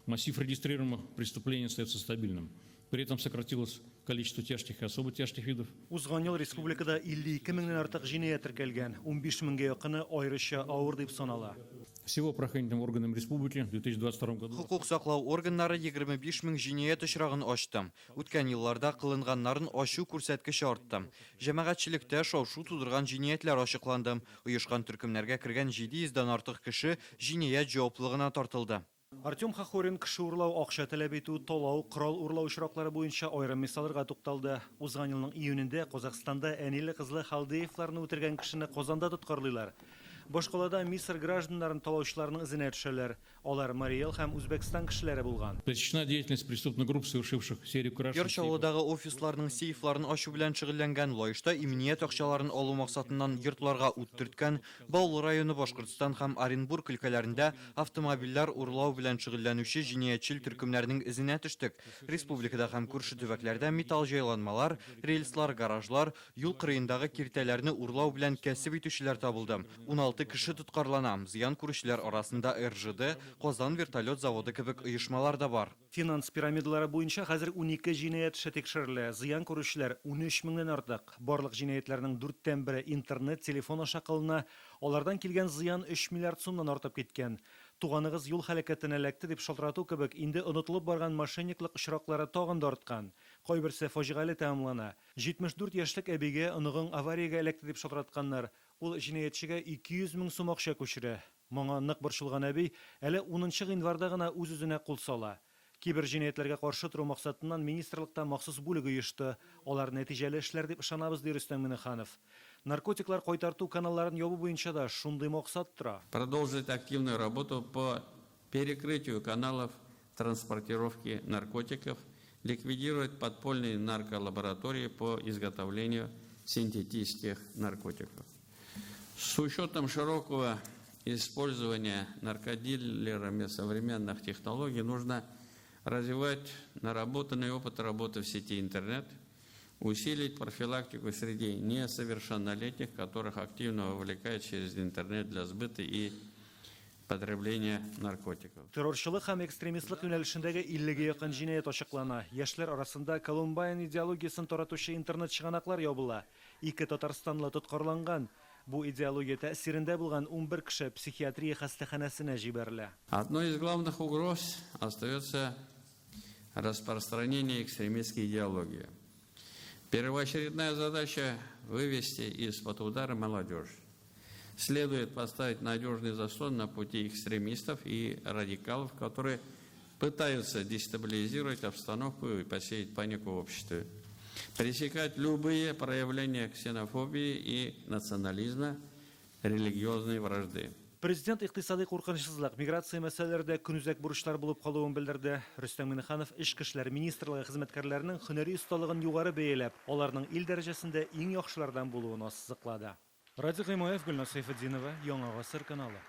Массив регистрируемых преступлений остается стабильным. При этом сократилось количество тяжких и особо тяжких видов. Узган ел республикада 52 меңнән артык җинаять теркәлгән, 15 меңгә якыны аеруча авыр дип санала. Всего правоохранительным органам республики в 2022 году Хукук саклау органнары 25 мең җинаять очрагын ачты. Үткән елларда кылынганнарын ачу күрсәткече артты. Җәмәгатьчелектә шау-шу тудырган җинаятлар ачыкланды. Оешкан төркемнәргә кергән 700-дан артык кеше җинаять җаваплылыгына тартылды. Артем Хохорин кеше урлау, акча таләп итү, талау, корал урлау очраклары буенча аерым мисалларга тукталды. Узган елның июнендә Казакстанда әниле-кызлы Халдеевларны үтергән кешене Казанда тоткарлыйлар. Башкалада Мисыр гражданнарын талаучыларның изенә төшәләр. Алар Марий Эл һәм Үзбәкстан кешеләре булган. пресечена деятельность преступных групп, совершивших серию краж. Ярчалыдагы офисларның сейфларын ачу белән шөгыльләнгән лаешта имният акчаларын алу максатыннан йортларга үттерткән Баулы районы Башкортстан һәм Оренбург өлкәләрендә автомобильләр урлау белән шөгыльләнүче җинаятьчел төркемнәрнең изенә төштек. Республикада һәм күрше төбәкләрдә металл җайланмалар, рельслар, гаражлар, юл кырыендагы киртәләрне урлау белән кәсеп итүчеләр табылды. 16 кеше тоткарлана. Зыян күрүчеләр арасында РЖД, Казан вертолет заводы кебек оешмалар да бар. Финанс пирамидалары буенча хәзер 12 җинаять эше тикшерелә. Зыян күрүчеләр 13 меңнән артык. Барлык җинаятларның 4тән 1 интернет, телефон аша кылына. Алардан килгән зыян 3 миллиард сумнан артып киткән. Туганыгыз юл һәлакәтенә эләкте дип шалтырату кебек инде онытылып барган мошенниклык очраклары тагын да арткан. Кайберсе фаҗигале тәмамлана. 74 яшьлек әбигә оныгың авариягә эләкте дип шалтыратканнар. Ул җинаятьчегә 200 мең сум акча күчерә. Моңа нык борчылган әби әле 10 гыйнварда гына үз-үзенә кул сала. Кибер җинаятләргә каршы туру максатыннан министрлыкта махсус бүлек оешты. Алар нәтиҗәле эшләр дип ышанабыз, ди Рөстәм Миннеханов. Наркотиклар кайтарту каналларын ябу буенча да шундый максат тора. Продолжить активную работу по перекрытию каналов транспортировки наркотиков, ликвидировать подпольные нарколаборатории по изготовлению синтетических наркотиков. С учетом широкого использования наркодилерами современных технологий нужно развивать наработанный опыт работы в сети интернет, усилить профилактику среди несовершеннолетних, которых активно вовлекают через интернет для сбыта и потребления наркотиков. Террорчылык һәм экстремистлык юнәлешендәге 50-гә якын җинаять ачыклана. Яшьләр арасында Колумбайн идеологиясын таратучы интернет чыганаклар ябыла. 2 Татарстанлы тоткарланган. Бу идеология тәэсирендә булган 11 кеше психиатрия хастаханәсенә җибәрелә. Одной из главных угроз остается распространение экстремистской идеологии. Первоочередная задача – вывести из-под удара молодежь. Следует поставить надежный заслон на пути экстремистов и радикалов, которые пытаются дестабилизировать обстановку и посеять панику в обществе. Пресекать любые проявления ксенофобии и национализма, религиозной вражды. Президент икътисади куркынычсызлык, миграция мәсьәләләрендә күнүзәк бурычлар булып калуын белдерде. Рөстәм Миннеханов Ички эшләр министрлыгы хезмәткәрләренең һөнәри осталыгын югары бәяләп, аларның ил дәрәҗәсендә иң яхшылардан булуын ассызыклады. Радик Гыймаев, Гөлнар Сайфетдинова, Яңа Гасыр каналы.